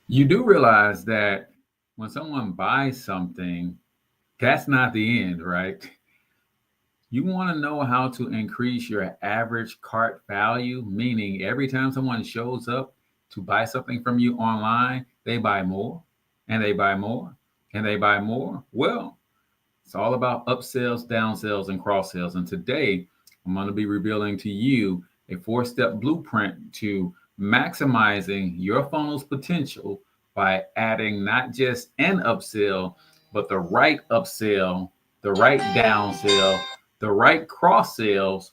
You do realize that when someone buys something, that's not the end, right? You want to know how to increase your average cart value, meaning every time someone shows up to buy something from you online, they buy more and they buy more and they buy more. Well, it's all about upsells, downsells, and cross sells. And today, I'm going to be revealing to you a 4-step blueprint to maximizing your funnel's potential by adding not just an upsell, but the right upsell, the right downsell, the right cross sales,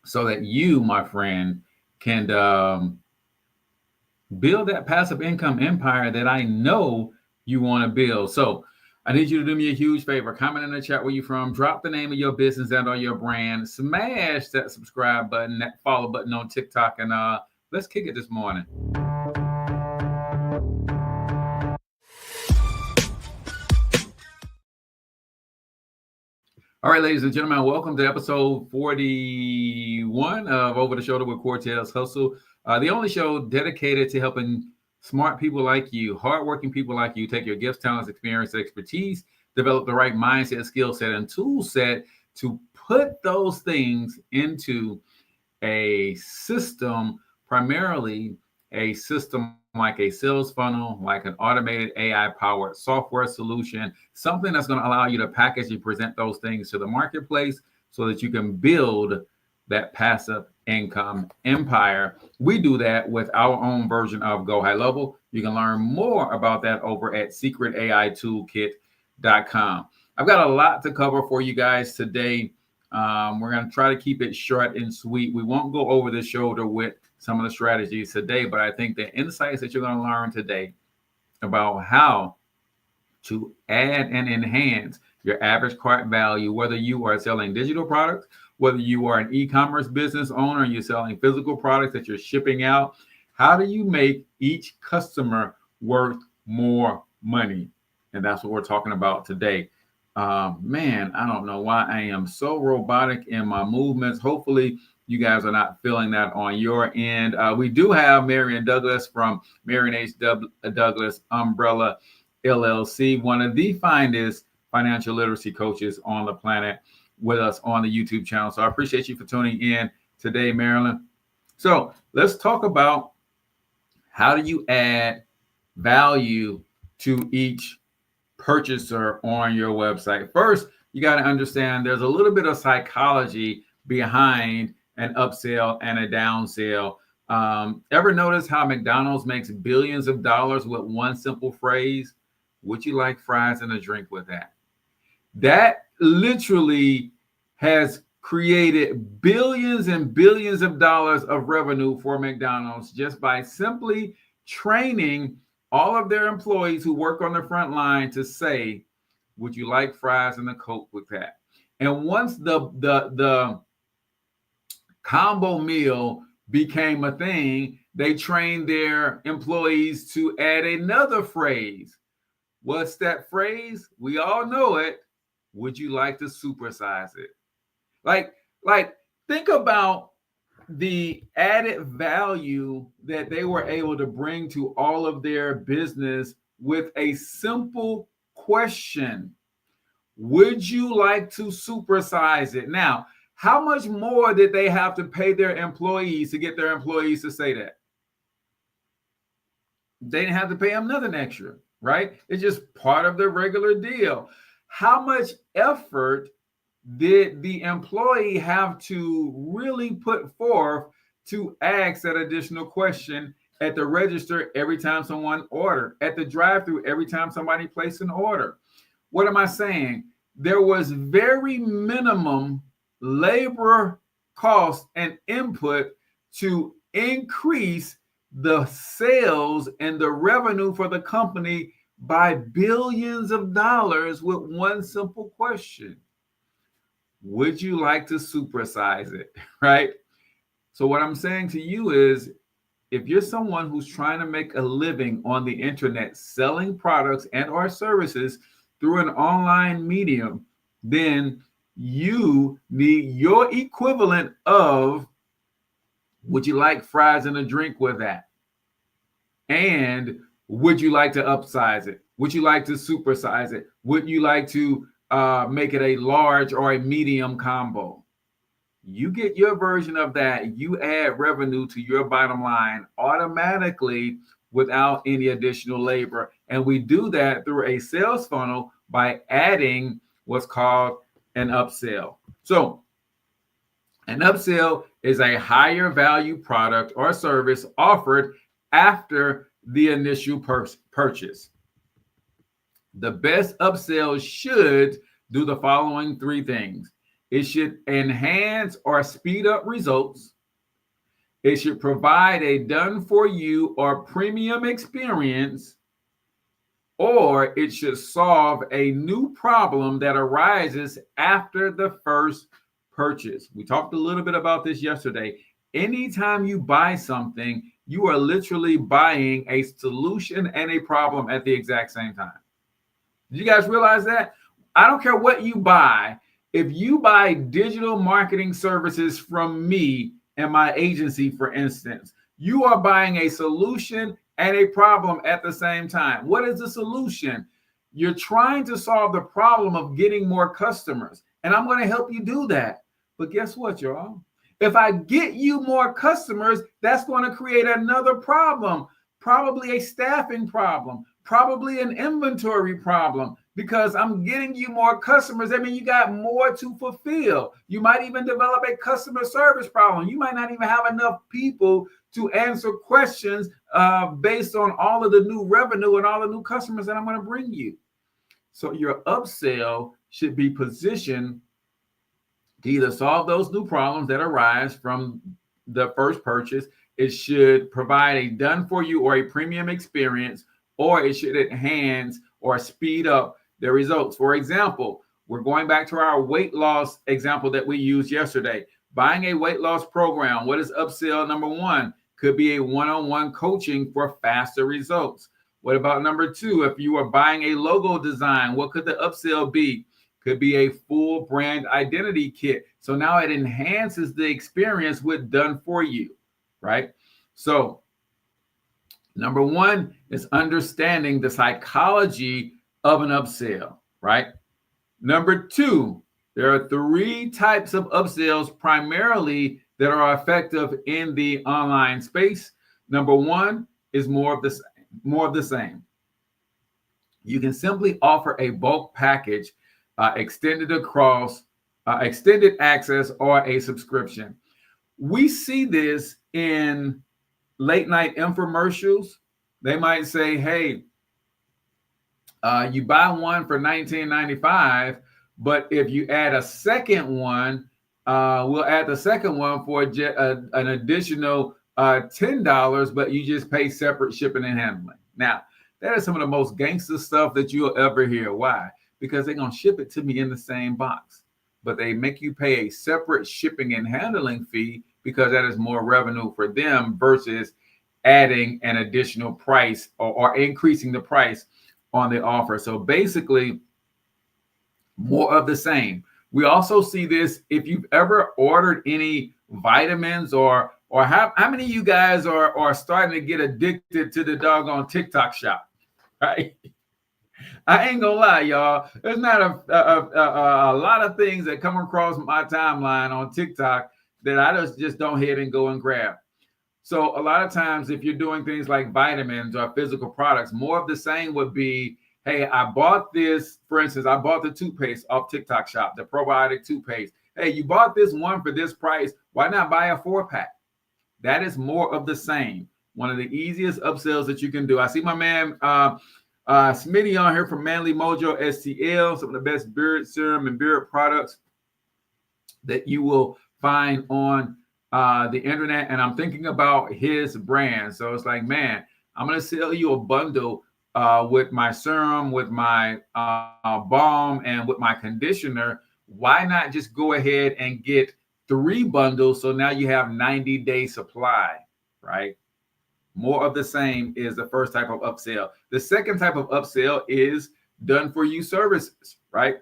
so that you, my friend, can build that passive income empire that I know you want to build. So I need you to do me a huge favor. Comment in the chat where you're from. Drop the name of your business and or your brand. Smash that subscribe button, that follow button on TikTok, and let's kick it this morning. All right, ladies and gentlemen, welcome to episode 41 of Over the Shoulder with Cortez Hustle, the only show dedicated to helping smart people like you, hardworking people like you, take your gifts, talents, experience, expertise, develop the right mindset, skill set, and tool set to put those things into a system, primarily a system like a sales funnel, like an automated AI powered software solution, something that's going to allow you to package and present those things to the marketplace so that you can build that passive income empire. We do that with our own version of Go High Level. You can learn more about that over at secretAItoolkit.com. I've got a lot to cover for you guys today. We're going to try to keep it short and sweet. We won't go over the shoulder with some of the strategies today, but I think the insights that you're going to learn today about how to add and enhance your average cart value, whether you are selling digital products, whether you are an e-commerce business owner and you're selling physical products that you're shipping out, how do you make each customer worth more money? And that's what we're talking about today. Man, I don't know why I am so robotic in my movements. Hopefully, you guys are not feeling that on your end. We do have Marion Douglas from Marion H. Douglas Umbrella LLC, one of the finest financial literacy coaches on the planet, with us on the YouTube channel. So I appreciate you for tuning in today, Marilyn. So let's talk about how do you add value to each purchaser on your website. First, you got to understand there's a little bit of psychology behind an upsell and a downsell. Ever notice how McDonald's makes billions of dollars with one simple phrase? Would you like fries and a drink with that? That literally has created billions and billions of dollars of revenue for McDonald's just by simply training all of their employees who work on the front line to say, would you like fries and a Coke with that? And once the combo meal became a thing, they trained their employees to add another phrase. What's that phrase? We all know it. Would you like to supersize it? Like, think about the added value that they were able to bring to all of their business with a simple question. Would you like to supersize it? Now, how much more did they have to pay their employees to get their employees to say that? They didn't have to pay them nothing extra, right? It's just part of the regular deal. How much effort did the employee have to really put forth to ask that additional question at the register every time someone ordered, at the drive-through every time somebody placed an order? What am I saying? There was very minimum labor cost and input to increase the sales and the revenue for the company by billions of dollars with one simple question. Would you like to supersize it? Right? So what I'm saying to you is, if you're someone who's trying to make a living on the internet selling products and or services through an online medium, then you need your equivalent of, would you like fries and a drink with that? And would you like to upsize it? Would you like to supersize it? Would you like to make it a large or a medium combo? You get your version of that. You add revenue to your bottom line automatically without any additional labor. And we do that through a sales funnel by adding what's called an upsell. So an upsell is a higher value product or service offered after the initial purchase. The best upsell should do the following three things. It should enhance or speed up results. It should provide a done-for-you or premium experience, or it should solve a new problem that arises after the first purchase. We talked a little bit about this yesterday. Anytime you buy something, you are literally buying a solution and a problem at the exact same time. Did you guys realize that? I don't care what you buy. If you buy digital marketing services from me and my agency, for instance, you are buying a solution and a problem at the same time. What is the solution? You're trying to solve the problem of getting more customers, and I'm going to help you do that. But guess what, y'all? If I get you more customers, that's going to create another problem, probably a staffing problem, probably an inventory problem, because I'm getting you more customers. I mean, you got more to fulfill. You might even develop a customer service problem. You might not even have enough people to answer questions based on all of the new revenue and all the new customers that I'm going to bring you. So your upsell should be positioned to either solve those new problems that arise from the first purchase. It should provide a done-for-you or a premium experience, or it should enhance or speed up the results. For example, we're going back to our weight loss example that we used yesterday. Buying a weight loss program, what is upsell number one? Could be a one-on-one coaching for faster results. What about number two? If you are buying a logo design, what could the upsell be? Could be a full brand identity kit. So now it enhances the experience with done for you, right? So number one is understanding the psychology of an upsell, right? Number two, there are three types of upsells primarily that are effective in the online space. Number one is more of the same. You can simply offer a bulk package, extended access, or a subscription. We see this in late night infomercials. They might say, hey, you buy one for $19.95, but if you add a second one, we'll add the second one for an additional $10, but you just pay separate shipping and handling. Now, that is some of the most gangster stuff that you'll ever hear. Why? Because they're going to ship it to me in the same box, but they make you pay a separate shipping and handling fee because that is more revenue for them versus adding an additional price or increasing the price on the offer. So basically, more of the same. We also see this if you've ever ordered any vitamins or how many of you guys are starting to get addicted to the doggone TikTok shop, right? I ain't gonna lie, y'all. There's not a lot of things that come across my timeline on TikTok that I just don't hit and go and grab. So a lot of times, if you're doing things like vitamins or physical products, more of the same would be, hey, I bought this. For instance, I bought the toothpaste off TikTok shop, the probiotic toothpaste. Hey, you bought this one for this price. Why not buy a 4-pack? That is more of the same. One of the easiest upsells that you can do. I see my man Smitty on here from Manly Mojo STL, some of the best beard serum and beard products that you will find on the internet. And I'm thinking about his brand. So it's like, man, I'm going to sell you a bundle with my serum, with my balm, and with my conditioner. Why not just go ahead and get 3 bundles? So now you have 90-day supply, right? More of the same is the first type of upsell. The second type of upsell is done for you services, right?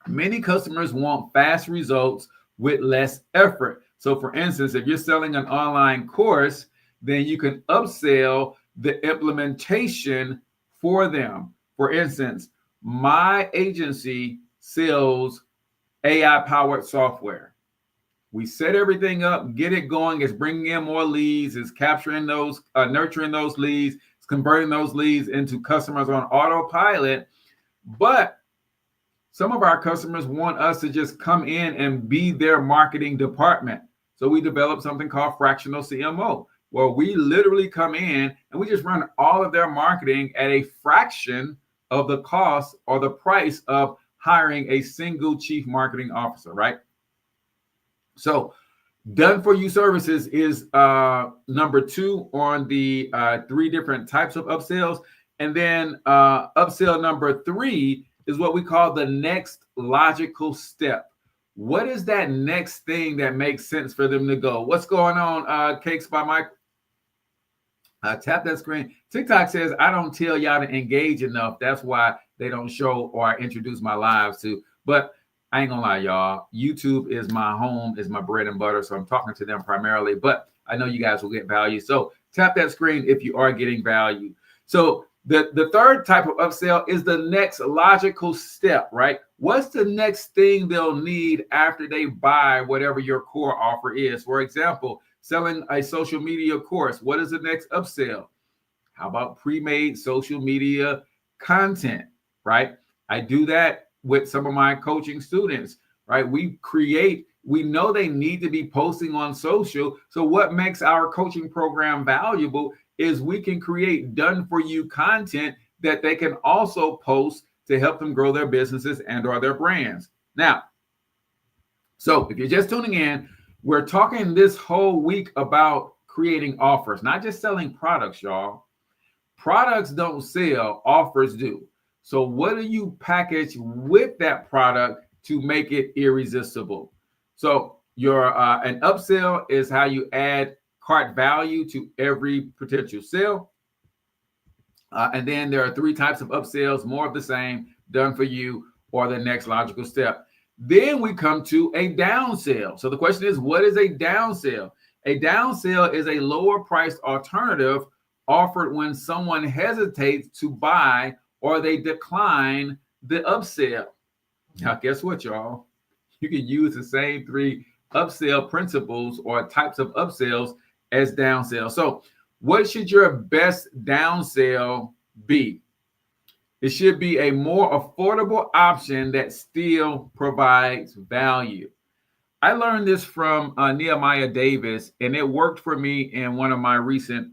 Many customers want fast results with less effort. So for instance, if you're selling an online course, then you can upsell the implementation for them. For instance, my agency sells AI-powered software. We set everything up, get it going. It's bringing in more leads. It's capturing those, nurturing those leads. It's converting those leads into customers on autopilot. But some of our customers want us to just come in and be their marketing department. So we developed something called fractional CMO, where we literally come in and we just run all of their marketing at a fraction of the cost or the price of hiring a single chief marketing officer, right? So done for you services is number 2 on the 3 different types of upsells. And then upsell number 3 is what we call the next logical step. What is that next thing that makes sense for them to go? What's going on, Cakes by Mike? Tap that screen. TikTok says, I don't tell y'all to engage enough. That's why they don't show or introduce my lives to. But I ain't gonna lie, y'all. YouTube is my home, is my bread and butter. So I'm talking to them primarily, but I know you guys will get value. So tap that screen if you are getting value. So the third type of upsell is the next logical step, right? What's the next thing they'll need after they buy whatever your core offer is? For example, selling a social media course. What is the next upsell? How about pre-made social media content, right? I do that with some of my coaching students, right? We know they need to be posting on social. So what makes our coaching program valuable is we can create done for you content that they can also post to help them grow their businesses and or their brands. Now, so if you're just tuning in, we're talking this whole week about creating offers, not just selling products, y'all. Products don't sell, offers do. So what do you package with that product to make it irresistible? So your an upsell is how you add cart value to every potential sale. And then there are 3 types of upsells, more of the same, done for you, or the next logical step. Then we come to a downsell. So the question is, what is a downsell? A downsell is a lower priced alternative offered when someone hesitates to buy or they decline the upsell. Now, guess what, y'all? You can use the same 3 upsell principles or types of upsells as downsell. So what should your best downsell be? It should be a more affordable option that still provides value. I learned this from Nehemiah Davis, and it worked for me in one of my recent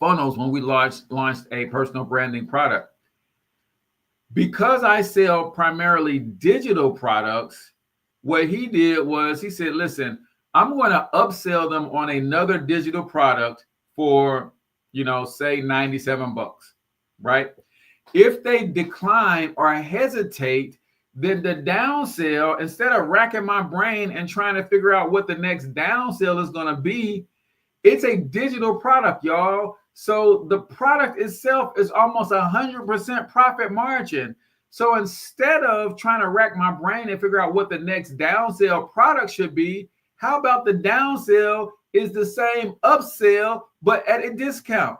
funnels when we launched a personal branding product. Because I sell primarily digital products, what he did was he said, listen, I'm going to upsell them on another digital product for, say $97, right? If they decline or hesitate, then the downsell, instead of racking my brain and trying to figure out what the next downsell is going to be, it's a digital product, y'all. So the product itself is almost 100% profit margin. So instead of trying to rack my brain and figure out what the next downsell product should be, how about the downsell is the same upsell, but at a discount?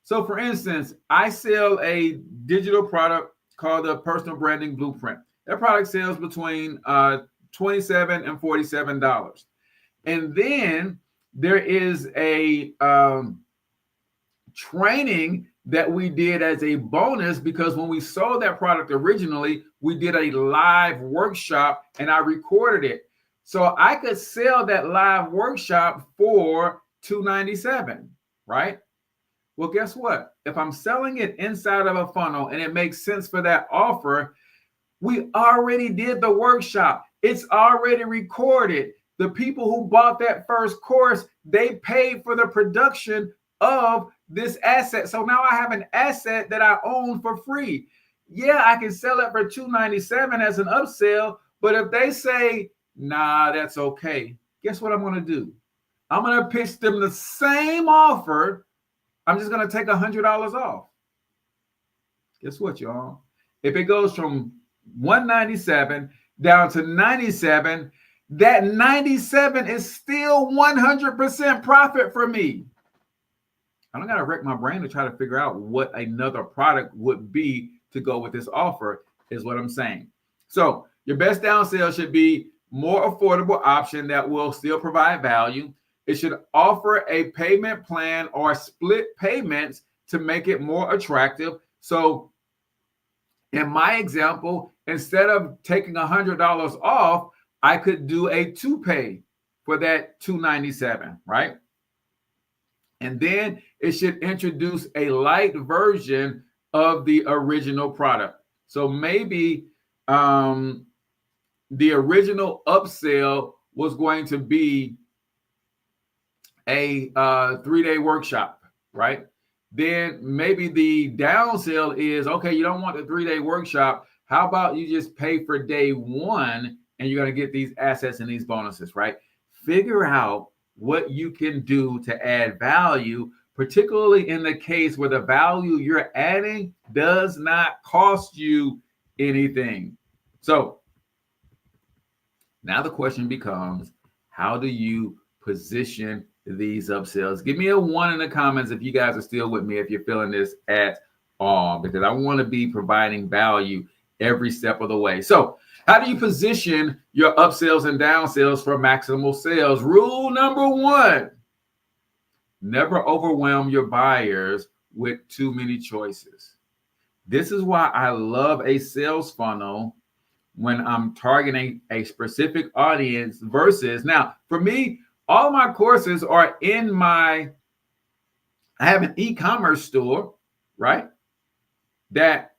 So for instance, I sell a digital product called the Personal Branding Blueprint. That product sells between $27 and $47. And then there is a training that we did as a bonus, because when we sold that product originally, we did a live workshop and I recorded it. So I could sell that live workshop for $297, right? Well, guess what? If I'm selling it inside of a funnel and it makes sense for that offer, we already did the workshop. It's already recorded. The people who bought that first course, they paid for the production of this asset. So now I have an asset that I own for free. Yeah, I can sell it for $297 as an upsell, but if they say, nah, that's okay, guess what I'm going to do? I'm going to pitch them the same offer. I'm just going to take $100 off. Guess what, y'all? If it goes from $197 down to $97, that 97 is still 100% profit for me. I don't got to wreck my brain to try to figure out what another product would be to go with this offer, is what I'm saying. So your best downsell should be more affordable option that will still provide value. It should offer a payment plan or split payments to make it more attractive. So in my example, instead of taking $100 off, I could do a 2-pay for that $297, right? And then it should introduce a light version of the original product. So maybe the original upsell was going to be a 3-day workshop, right? Then maybe the downsell is, okay, you don't want the 3-day workshop. How about you just pay for day 1 and you're going to get these assets and these bonuses, right? Figure out what you can do to add value, particularly in the case where the value you're adding does not cost you anything. So now the question becomes, how do you position these upsells? Give me a 1 in the comments if you guys are still with me, if you're feeling this at all, because I want to be providing value every step of the way. So how do you position your upsells and downsells for maximal sales? Rule number 1, never overwhelm your buyers with too many choices. This is why I love a sales funnel when I'm targeting a specific audience versus, now for me, all of my courses are in I have an e-commerce store, right? That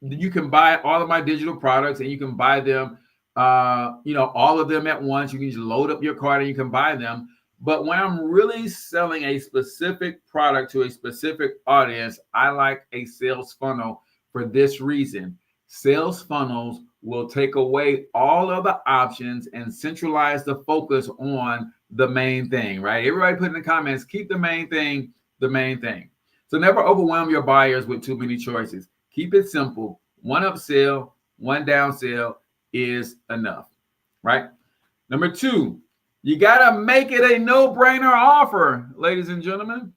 you can buy all of my digital products and you can buy them, all of them at once. You can just load up your cart and you can buy them. But when I'm really selling a specific product to a specific audience, I like a sales funnel for this reason. Sales funnels will take away all of the options and centralize the focus on the main thing, right? Everybody put in the comments, keep the main thing the main thing. So never overwhelm your buyers with too many choices. Keep it simple. 1 upsell, 1 downsell is enough, right? Number 2, you got to make it a no-brainer offer, ladies and gentlemen.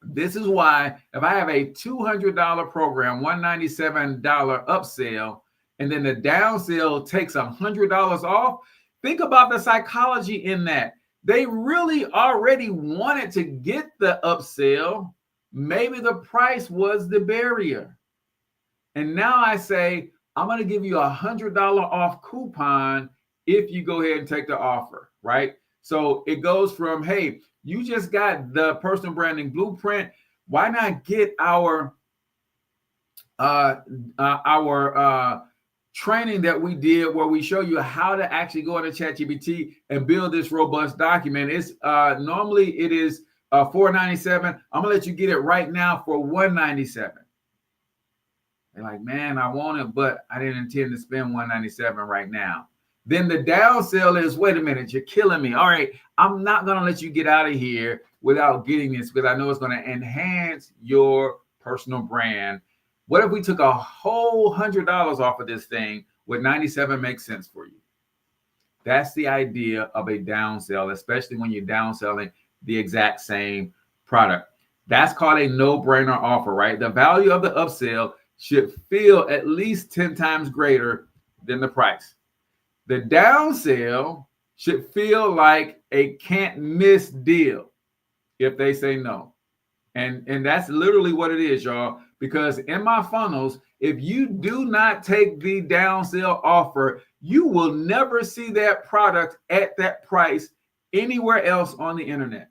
This is why if I have a $200 program, $197 upsell, and then the downsell takes $100 off, think about the psychology in that. They really already wanted to get the upsell. Maybe the price was the barrier. And now I say, I'm going to give you a $100 off coupon if you go ahead and take the offer, right? So it goes from, hey, you just got the personal branding blueprint. Why not get our training that we did where we show you how to actually go into ChatGPT and build this robust document? It's normally it is $497. I'm gonna let you get it right now for $197. They're like, man, I want it, but I didn't intend to spend $197 right now. Then the downsell is, wait a minute, you're killing me. All right, I'm not going to let you get out of here without getting this because I know it's going to enhance your personal brand. What if we took a whole $100 off of this thing? Would 97 make sense for you? That's the idea of a downsell, especially when you're downselling the exact same product. That's called a no-brainer offer, right? The value of the upsell should feel at least 10 times greater than the price. The downsell should feel like a can't miss deal if they say no. And that's literally what it is, y'all. Because in my funnels, if you do not take the downsell offer, you will never see that product at that price anywhere else on the internet.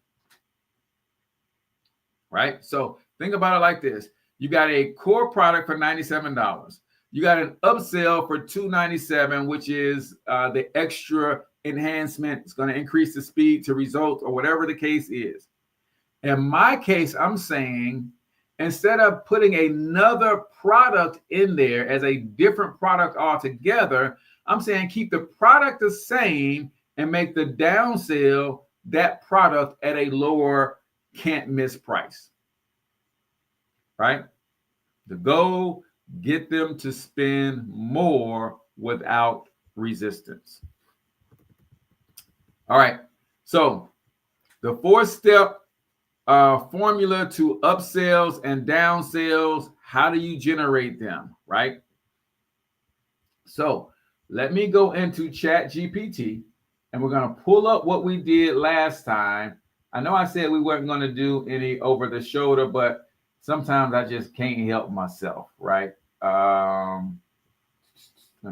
Right? So think about it like this. You got a core product for $97. You got an upsell for $297, which is the extra enhancement. It's going to increase the speed to result or whatever the case is. In my case, I'm saying instead of putting another product in there as a different product altogether, I'm saying keep the product the same and make the downsell that product at a lower can't miss price. Right? The goal, get them to spend more without resistance. All right. So the 4-step formula to upsells and downsells, how do you generate them, right? So let me go into ChatGPT and we're going to pull up what we did last time. I know I said we weren't going to do any over the shoulder, but sometimes I just can't help myself, right? Let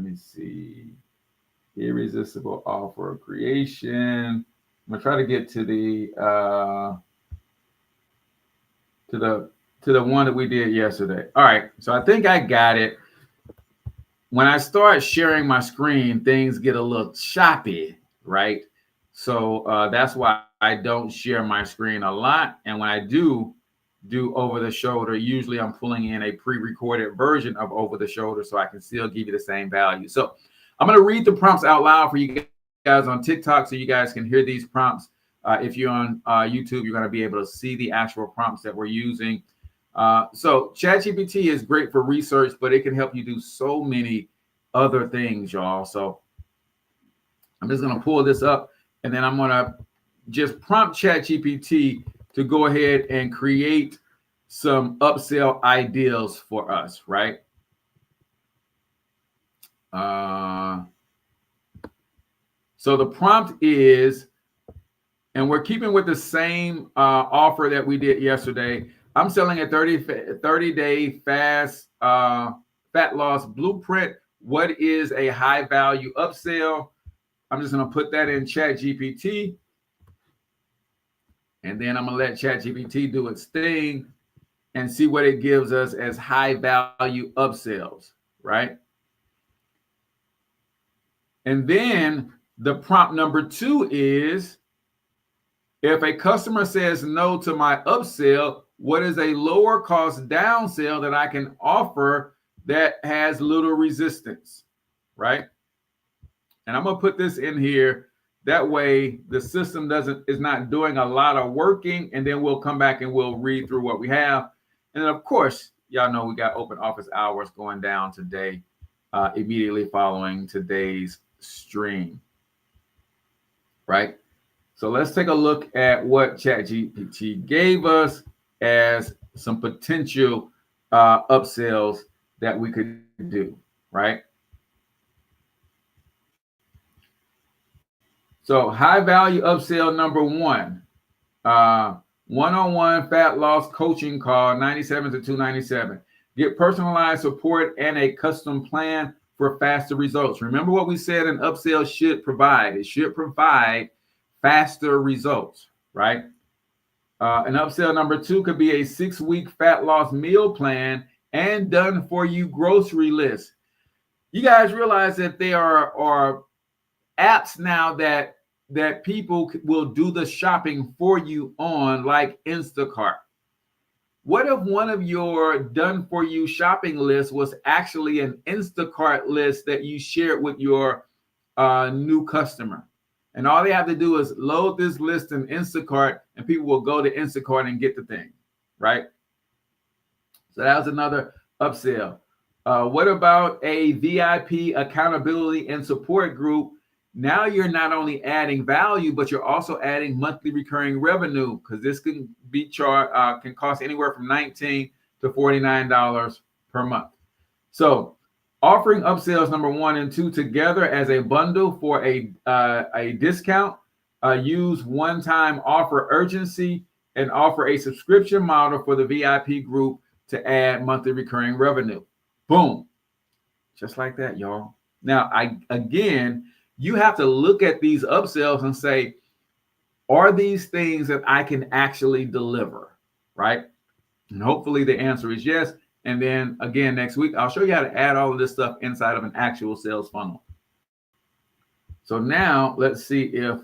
me see. Irresistible offer creation. I'm gonna try to get to the one that we did yesterday. All right, so I think I got it. When I start sharing my screen, things get a little choppy, right? So that's why I don't share my screen a lot. And when I do over the shoulder, usually I'm pulling in a pre-recorded version of over the shoulder so I can still give you the same value. So I'm going to read the prompts out loud for you guys on TikTok so you guys can hear these prompts. If you're on YouTube, you're going to be able to see the actual prompts that we're using. So ChatGPT is great for research, but it can help you do so many other things, y'all. So I'm just going to pull this up and then I'm going to just prompt ChatGPT to go ahead and create some upsell ideas for us, right? So the prompt is, and we're keeping with the same offer that we did yesterday. I'm selling a 30-day fast fat loss blueprint. What is a high value upsell? I'm just going to put that in ChatGPT. And then I'm going to let ChatGPT do its thing and see what it gives us as high value upsells, right? And then the prompt number 2 is, if a customer says no to my upsell, what is a lower cost downsell that I can offer that has little resistance, right? And I'm going to put this in here. That way the system is not doing a lot of working, and then we'll come back and we'll read through what we have. And then of course, y'all know we got open office hours going down today, immediately following today's stream, right? So let's take a look at what ChatGPT gave us as some potential upsells that we could do, right? So high value upsell number 1, one-on-one fat loss coaching call, $97 to $297. Get personalized support and a custom plan for faster results. Remember what we said an upsell should provide. It should provide faster results, right? An upsell number 2 could be a 6-week fat loss meal plan and done for you grocery list. You guys realize that there are apps now that people will do the shopping for you on, like Instacart. What if one of your done for you shopping lists was actually an Instacart list that you shared with your new customer? And all they have to do is load this list in Instacart and people will go to Instacart and get the thing, right? So that was another upsell. What about a VIP accountability and support group? Now you're not only adding value, but you're also adding monthly recurring revenue, because this can be charged, can cost anywhere from $19 to $49 per month. So offering upsells number 1 and 2 together as a bundle for a discount, use one-time offer urgency, and offer a subscription model for the VIP group to add monthly recurring revenue. Boom. Just like that, y'all. Now, you have to look at these upsells and say, are these things that I can actually deliver, right? And hopefully the answer is yes. And then again, next week, I'll show you how to add all of this stuff inside of an actual sales funnel. So now let's see if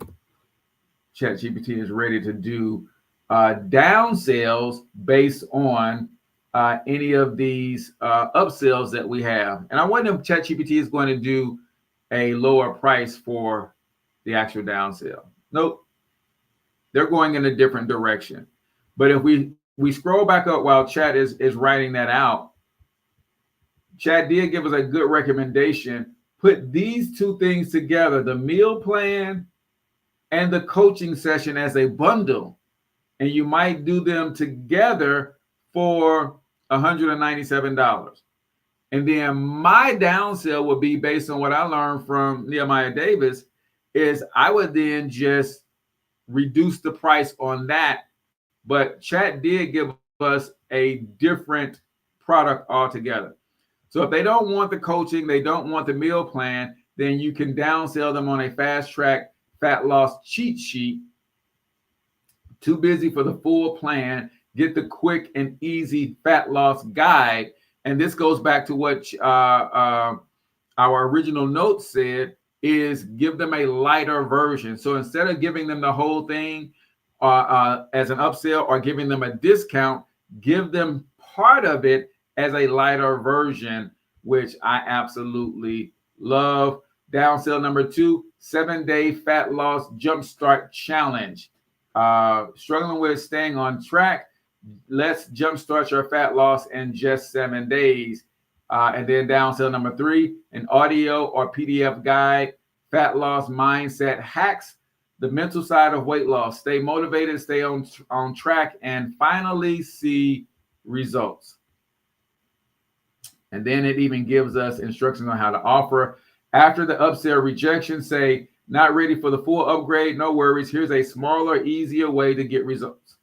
ChatGPT is ready to do downsells based on any of these upsells that we have. And I wonder if ChatGPT is going to do a lower price for the actual downsell. Nope. They're going in a different direction. But if we scroll back up while Chat is writing that out, Chat did give us a good recommendation. put these two things together, the meal plan and the coaching session, as a bundle, and you might do them together for $197. And then my downsell would be, based on what I learned from Nehemiah Davis, is I would then just reduce the price on that. But Chat did give us a different product altogether. So if they don't want the coaching, they don't want the meal plan, then you can downsell them on a fast track fat loss cheat sheet. Too busy for the full plan. Get the quick and easy fat loss guide. And this goes back to what our original note said, is give them a lighter version. So instead of giving them the whole thing as an upsell or giving them a discount, give them part of it as a lighter version, which I absolutely love. Downsell number 2, 7-day fat loss jumpstart challenge. Struggling with staying on track? Let's jumpstart your fat loss in just 7 days. And then downsell number 3, an audio or PDF guide, fat loss mindset hacks, the mental side of weight loss. Stay motivated, stay on track, and finally see results. And then it even gives us instructions on how to offer. After the upsell rejection, say, not ready for the full upgrade? No worries. Here's a smaller, easier way to get results.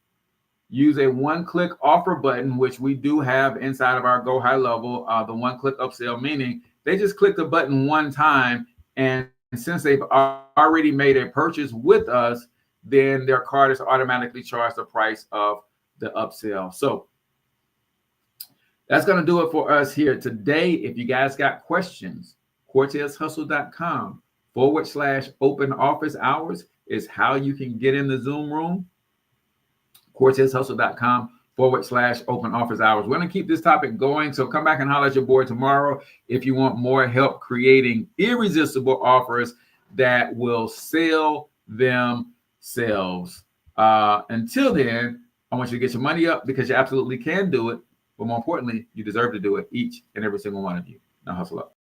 Use a one-click offer button, which we do have inside of our Go High Level, the one-click upsell, meaning they just click the button one time, and since they've already made a purchase with us, then their card is automatically charged the price of the upsell. So that's going to do it for us here today. If you guys got questions, CortezHustle.com/open office hours is how you can get in the Zoom room. CortezHustle.com/open office hours. We're going to keep this topic going, so come back and holler at your boy tomorrow if you want more help creating irresistible offers that will sell themselves. Until then, I want you to get your money up, because you absolutely can do it. But more importantly, you deserve to do it, each and every single one of you. Now hustle up.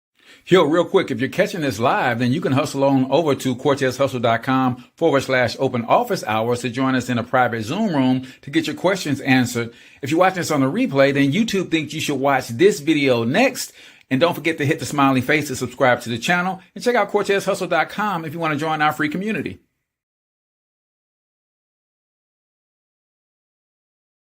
Yo, real quick, if you're catching this live, then you can hustle on over to CortezHustle.com/open office hours to join us in a private Zoom room to get your questions answered. If you're watching this on the replay, then YouTube thinks you should watch this video next. And don't forget to hit the smiley face to subscribe to the channel, and check out CortezHustle.com if you want to join our free community.